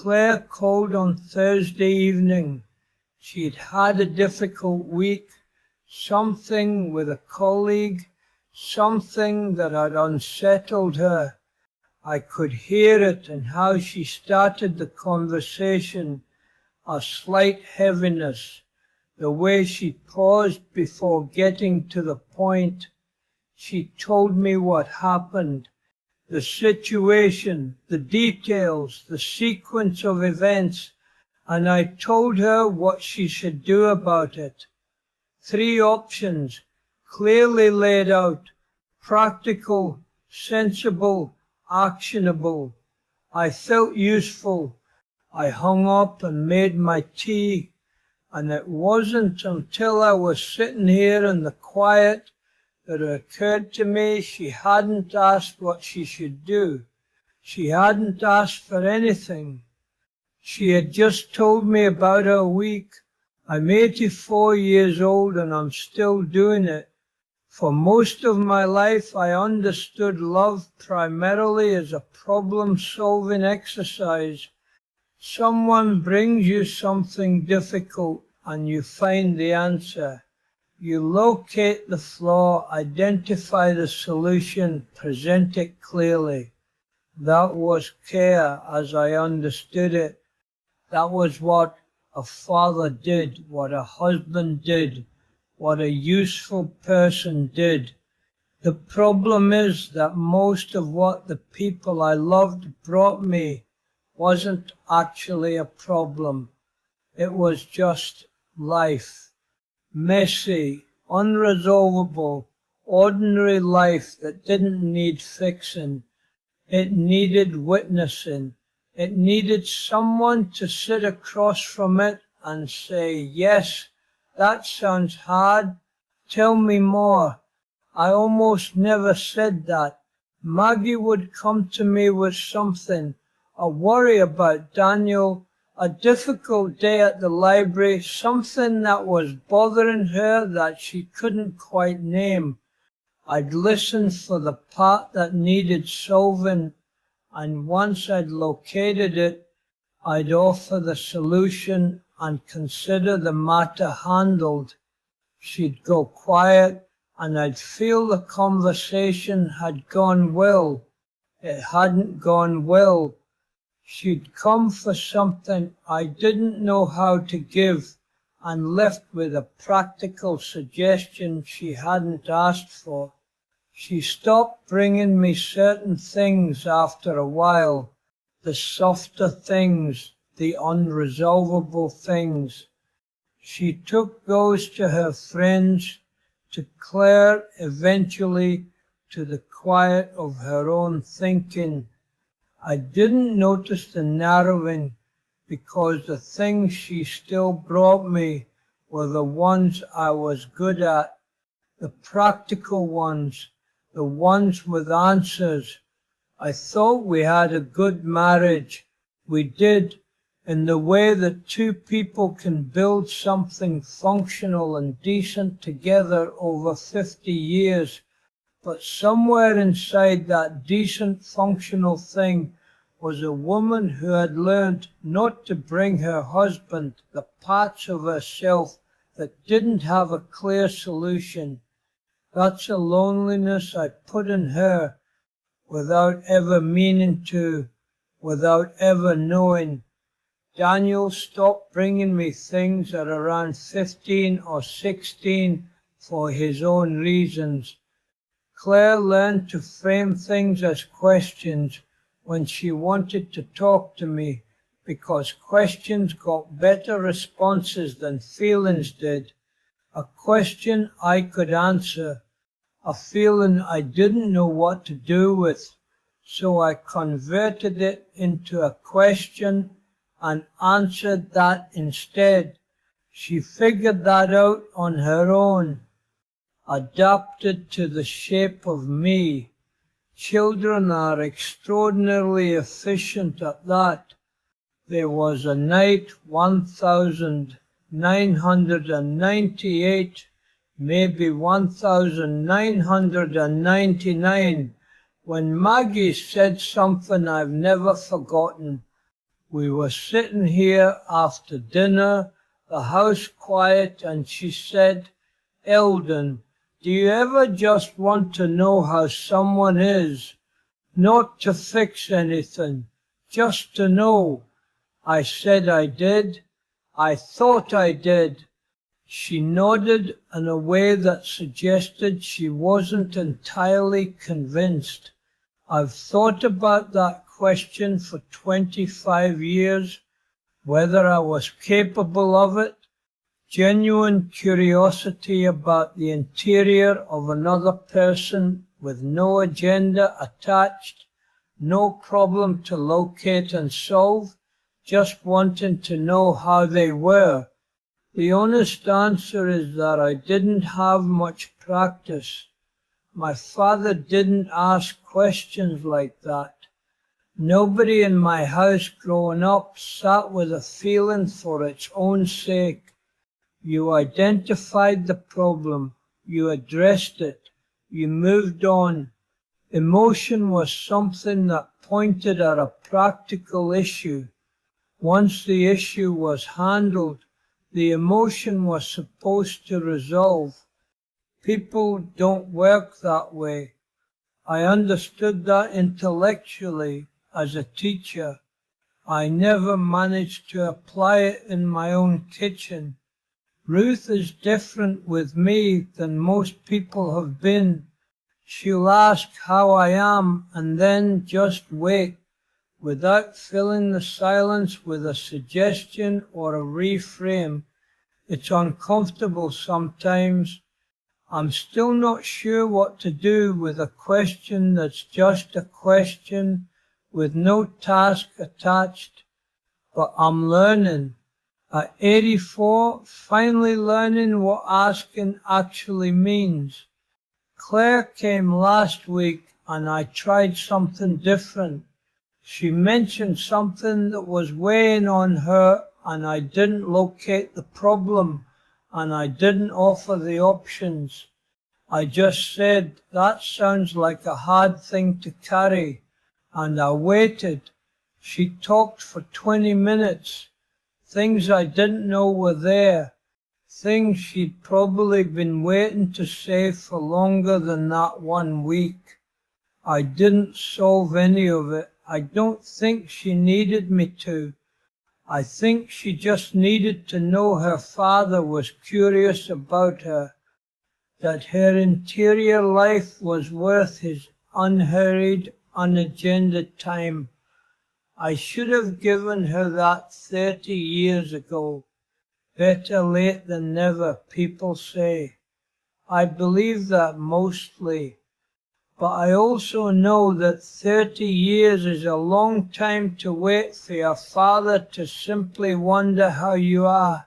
Claire called on Thursday evening. She'd had a difficult week, something with a colleague, something that had unsettled her. I could hear it in how she started the conversation, a slight heaviness, the way she paused before getting to the point. She told me what happened, the situation, the details, the sequence of events, and I told her what she should do about it. 3 options, clearly laid out, practical, sensible, actionable. I felt useful. I hung up and made my tea, and it wasn't until I was sitting here in the quiet that it occurred to me she hadn't asked what she should do. She hadn't asked for anything. She had just told me about her week. I'm 84 years old and I'm still doing it. For most of my life, I understood love primarily as a problem-solving exercise. Someone brings you something difficult and you find the answer. You locate the flaw, identify the solution, present it clearly. That was care as I understood it. That was what a father did, what a husband did, what a useful person did. The problem is that most of what the people I loved brought me wasn't actually a problem. It was just life. Messy, unresolvable, ordinary life that didn't need fixing. It needed witnessing. It needed someone to sit across from it and say, yes, that sounds hard. Tell me more. I almost never said that. Maggie would come to me with something, a worry about Daniel, a difficult day at the library, something that was bothering her that she couldn't quite name. I'd listen for the part that needed solving, and once I'd located it, I'd offer the solution and consider the matter handled. She'd go quiet, and I'd feel the conversation had gone well. It hadn't gone well. She'd come for something I didn't know how to give, and left with a practical suggestion she hadn't asked for. She stopped bringing me certain things after a while, the softer things, the unresolvable things. She took those to her friends, to Claire eventually, to the quiet of her own thinking. I didn't notice the narrowing because the things she still brought me were the ones I was good at, the practical ones, the ones with answers. I thought we had a good marriage. We did, in the way that 2 people can build something functional and decent together over 50 years. But somewhere inside that decent functional thing was a woman who had learned not to bring her husband the parts of herself that didn't have a clear solution. That's a loneliness I put in her without ever meaning to, without ever knowing. Daniel stopped bringing me things at around 15 or 16 for his own reasons. Claire learned to frame things as questions when she wanted to talk to me, because questions got better responses than feelings did. A question I could answer, a feeling I didn't know what to do with, so I converted it into a question and answered that instead. She figured that out on her own, adapted to the shape of me. Children are extraordinarily efficient at that. There was a night 1998, maybe 1999, when Maggie said something I've never forgotten. We were sitting here after dinner, the house quiet, and she said, "Eldon, do you ever just want to know how someone is? Not to fix anything, just to know." I said I did. I thought I did. She nodded in a way that suggested she wasn't entirely convinced. I've thought about that question for 25 years, whether I was capable of it. Genuine curiosity about the interior of another person with no agenda attached, no problem to locate and solve, just wanting to know how they were. The honest answer is that I didn't have much practice. My father didn't ask questions like that. Nobody in my house growing up sat with a feeling for its own sake. You identified the problem, you addressed it, you moved on. Emotion was something that pointed at a practical issue. Once the issue was handled, the emotion was supposed to resolve. People don't work that way. I understood that intellectually as a teacher. I never managed to apply it in my own kitchen. Ruth is different with me than most people have been. She'll ask how I am and then just wait, without filling the silence with a suggestion or a reframe. It's uncomfortable sometimes. I'm still not sure what to do with a question that's just a question with no task attached, but I'm learning. At 84, finally learning what asking actually means. Claire came last week and I tried something different. She mentioned something that was weighing on her and I didn't locate the problem and I didn't offer the options. I just said, "That sounds like a hard thing to carry," and I waited. She talked for 20 minutes. Things I didn't know were there. Things she'd probably been waiting to say for longer than that 1 week. I didn't solve any of it. I don't think she needed me to. I think she just needed to know her father was curious about her, that her interior life was worth his unhurried, unagendered time. I should have given her that 30 years ago. Better late than never, people say. I believe that mostly. But I also know that 30 years is a long time to wait for your father to simply wonder how you are.